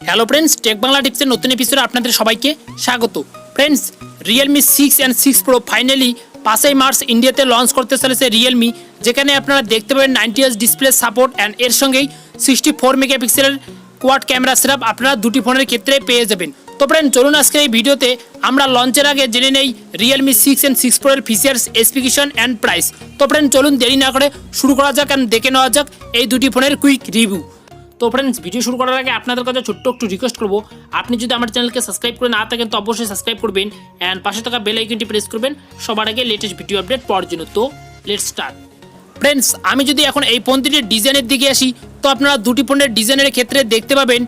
Hello friends, take Bangla টিপসের নতুন এপিসোডে আপনাদের সবাইকে স্বাগত। Friends, Realme 6 and 6 pro finally 5 March ইন্ডিয়াতে লঞ্চ করতে চলেছে রিয়েলমি, যেখানে আপনারা দেখতে পাবেন 90Hz ডিসপ্লে সাপোর্ট অ্যান্ড এর সঙ্গেই 64 মেগাপিক্সেলের কোয়াড ক্যামেরা সেটআপ আপনারা দুটি ফোনের ক্ষেত্রে পেয়ে যাবেন। তো ফ্রেন্ড, চলুন আজকে এই ভিডিওতে আমরা লঞ্চের আগে জেনে নেই রিয়েলমি 6 অ্যান্ড 6 প্রো এর ফিচার্স, স্পেসিফিকেশন অ্যান্ড প্রাইস। তো ফ্রেন্ড, চলুন দেরি না করে শুরু করা যাক অ্যান্ড দেখে নেওয়া যাক এই দুটি ফোনের কুইক রিভিউ। তো ফ্রেন্ডস, ভিডিও শুরু করার আগে আপনাদের কাছে ছোট্ট একটু রিকোয়েস্ট করবো, আপনি যদি আমার চ্যানেলকে সাবস্ক্রাইব করে না থাকেন তো অবশ্যই সাবস্ক্রাইব করবেন অ্যান্ড পাশে থাকা বেল আইকনটি প্রেস করবেন সবার আগে লেটেস্ট ভিডিও আপডেট পাওয়ার জন্য। তো লেটস স্টার্ট। ফ্রেন্ডস, আমি যদি এখন এই ফোনটির ডিজাইনের দিকে আসি তো আপনারা দুটি ফোনের ডিজাইনের ক্ষেত্রে দেখতে পাবেন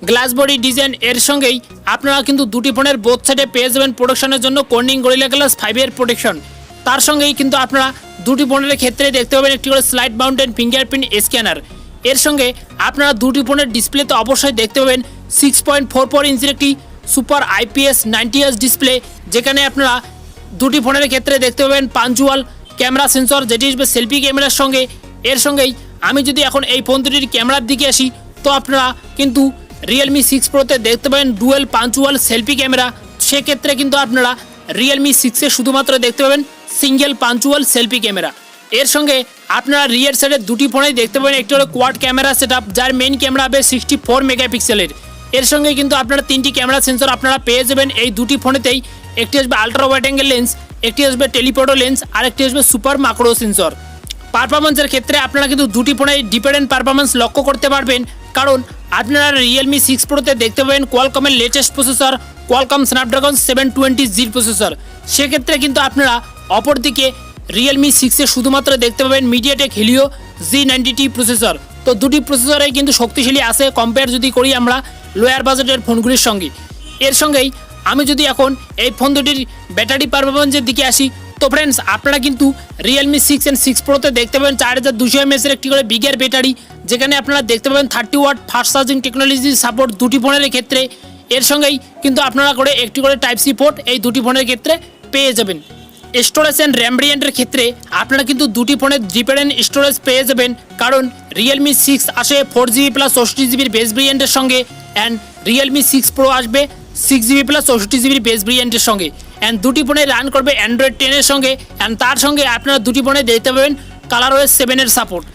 গ্লাস বডি ডিজাইন, এর সঙ্গেই আপনারা কিন্তু দুটি ফোনের বোথ সাইডে পেয়ে যাবেন প্রোটেকশনের জন্য কর্নিং গরিলা গ্লাস 5 এর প্রোটেকশন। তার সঙ্গেই কিন্তু আপনারা দুটি ফোনের ক্ষেত্রে দেখতে পাবেন একটি করে স্লাইড মাউন্টেন ফিঙ্গারপ্রিন্ট স্ক্যানার। এর সঙ্গে আপনারা দুটি ফোনের ডিসপ্লেতে অবশ্যই দেখতে পাবেন 6.44 ইঞ্চির একটি সুপার IPS 90Hz ডিসপ্লে, যেখানে আপনারা দুটি ফোনের ক্ষেত্রে দেখতে পাবেন পাঞ্চুয়াল ক্যামেরা সেন্সর, যেটি আসবে সেলফি ক্যামেরার সঙ্গে। এর সঙ্গেই আমি যদি এখন এই ফোন দুটির ক্যামেরার দিকে আসি তো আপনারা কিন্তু রিয়েলমি 6 প্রোতে দেখতে পাবেন ডুয়েল পাঞ্চুয়াল সেলফি ক্যামেরা। সেক্ষেত্রে কিন্তু আপনারা রিয়েলমি 6-এ শুধুমাত্র দেখতে পাবেন সিঙ্গেল পাঞ্চুয়াল সেলফি ক্যামেরা। এর সঙ্গে আপনারা রিয়ার সাইডে দুটি ফোনেই দেখতে পাবেন একটি হলো কোয়াড ক্যামেরা সেটআপ, যার মেইন ক্যামেরা হবে 64 মেগাপিক্সেলের। এর সঙ্গে কিন্তু আপনারা তিনটি ক্যামেরা সেন্সর আপনারা পেয়ে যাবেন এই দুটি ফোনেতেই। একটি আসবে আলট্রা ওয়াইড অ্যাঙ্গেল লেন্স, একটি আসবে টেলিফোটো লেন্স, আর একটি আসবে সুপার মাইক্রো সেন্সর। পারফরমেন্সের ক্ষেত্রে আপনারা কিন্তু দুটি ফোনেই ডিফারেন্ট পারফরমেন্স লক্ষ্য করতে পারবেন, কারণ আপনারা রিয়েলমি 6 প্রোতে দেখতে পাবেন কোয়ালকমের latest processor Qualcomm Snapdragon 720G processor. সেক্ষেত্রে কিন্তু আপনারা অপরদিকে রিয়েলমি 6-এ শুধুমাত্র দেখতে পাবেন মিডিয়াটেক হিলিও G90T প্রসেসর। তো দুটি প্রসেসরেই কিন্তু শক্তিশালী আছে কম্পেয়ার যদি করি আমরা লোয়ার বাজেটের ফোনগুলির সঙ্গে। এর সঙ্গেই আমি যদি এখন এই ফোন দুটির ব্যাটারি পারফরমেন্সের দিকে আসি তো ফ্রেন্ডস, আপনারা কিন্তু রিয়েলমি 6 অ্যান্ড 6 প্রোতে দেখতে পাবেন 4200 mAh একটি করে বিগের ব্যাটারি, যেখানে আপনারা দেখতে পাবেন 30 watt fast charging technology support দুটি ফোনের ক্ষেত্রে। এর সঙ্গেই কিন্তু আপনারা করে একটি করে টাইপ সি পোর্ট এই দুটি ফোনের ক্ষেত্রে পেয়ে যাবেন। স্টোরেজ অ্যান্ড র্যাম ভেরিয়েন্টের ক্ষেত্রে আপনারা কিন্তু দুটি ফোনের ডিফারেন্ট স্টোরেজ পেয়ে যাবেন, কারণ রিয়েলমি 6 আসে 4GB প্লাস 64GB বেস ভেরিয়েন্টের সঙ্গে অ্যান্ড রিয়েলমি 6 প্রো আসবে 6GB প্লাস 64GB বেস ভেরিয়েন্টের সঙ্গে অ্যান্ড দুটি ফোনে রান করবে অ্যান্ড্রয়েড 10-এর সঙ্গে অ্যান্ড তার সঙ্গে আপনারা দুটি ফোনে দেখতে পাবেন কালারওয়েজ 7-এর সাপোর্ট।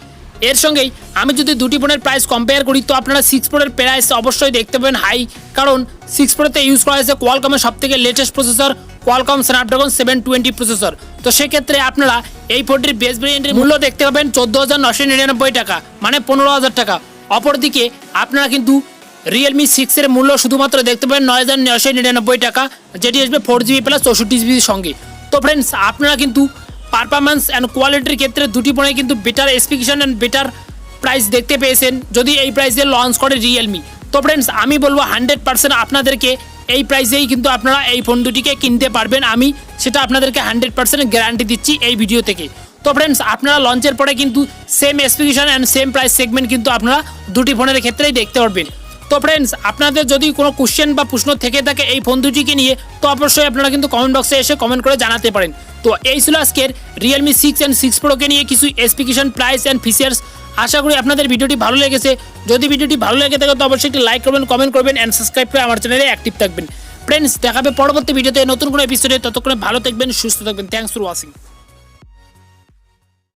এর সঙ্গেই আমি যদি দুটি ফোনের প্রাইস কম্পেয়ার করি তো আপনারা 6 প্রোর প্রাইস অবশ্যই দেখতে পাবেন হাই, কারণ 6 প্রোতে ইউজ করা হয়েছে কোয়ালকমের সবথেকে latest processor Qualcomm Snapdragon 720 processor. তো সেক্ষেত্রে আপনারা এই ফোনটির বেস ভেরিয়েন্টের মূল্য দেখতে পাবেন 14,999 টাকা, মানে 15,000 টাকা। অপরদিকে আপনারা কিন্তু রিয়েলমি 6-এর মূল্য শুধুমাত্র দেখতে পাবেন 9,999 টাকা, যেটি আসবে 4GB প্লাস 64GB সঙ্গে। তো ফ্রেন্ডস, আপনারা কিন্তু পারফরমেন্স অ্যান্ড কোয়ালিটির ক্ষেত্রে দুটি ফোনে কিন্তু better specification and better price দেখতে পেয়েছেন যদি এই প্রাইসে লঞ্চ করে রিয়েলমি। তো ফ্রেন্ডস, আমি বলবো 100% আপনাদেরকে এই প্রাইসেই কিন্তু আপনারা এই ফোন দুটিকে কিনতে পারবেন, আমি সেটা আপনাদেরকে 100% গ্যারান্টি দিচ্ছি এই ভিডিও থেকে। তো ফ্রেন্ডস, আপনারা লঞ্চের পরে কিন্তু same specification and same price segment কিন্তু আপনারা দুটি ফোনের ক্ষেত্রেই দেখতে পারবেন। তো ফ্রেন্ডস, আপনাদের যদি কোনো কোশ্চেন বা প্রশ্ন থেকে থাকে এই ফোন দুটিকে নিয়ে তো অবশ্যই আপনারা কিন্তু কমেন্ট বক্সে এসে কমেন্ট করে জানাতে পারেন। তো এই ছিল আজকের রিয়েলমি 6 অ্যান্ড 6 প্রোকে নিয়ে কিছু স্পেসিফিকেশন, প্রাইস অ্যান্ড ফিচার্স। আশা করি আপনাদের ভিডিওটি ভালো লেগেছে। যদি ভিডিওটি ভালো লেগে থাকে তো অবশ্যই একটি লাইক করবেন, কমেন্ট করবেন অ্যান্ড সাবস্ক্রাইব করে আমার চ্যানেলে অ্যাক্টিভ থাকবেন। ফ্রেন্ডস, দেখাবে পরবর্তী ভিডিওতে নতুন কোনো এপিসোডে। ততক্ষণে ভালো থাকবেন, সুস্থ থাকবেন। Thanks for watching.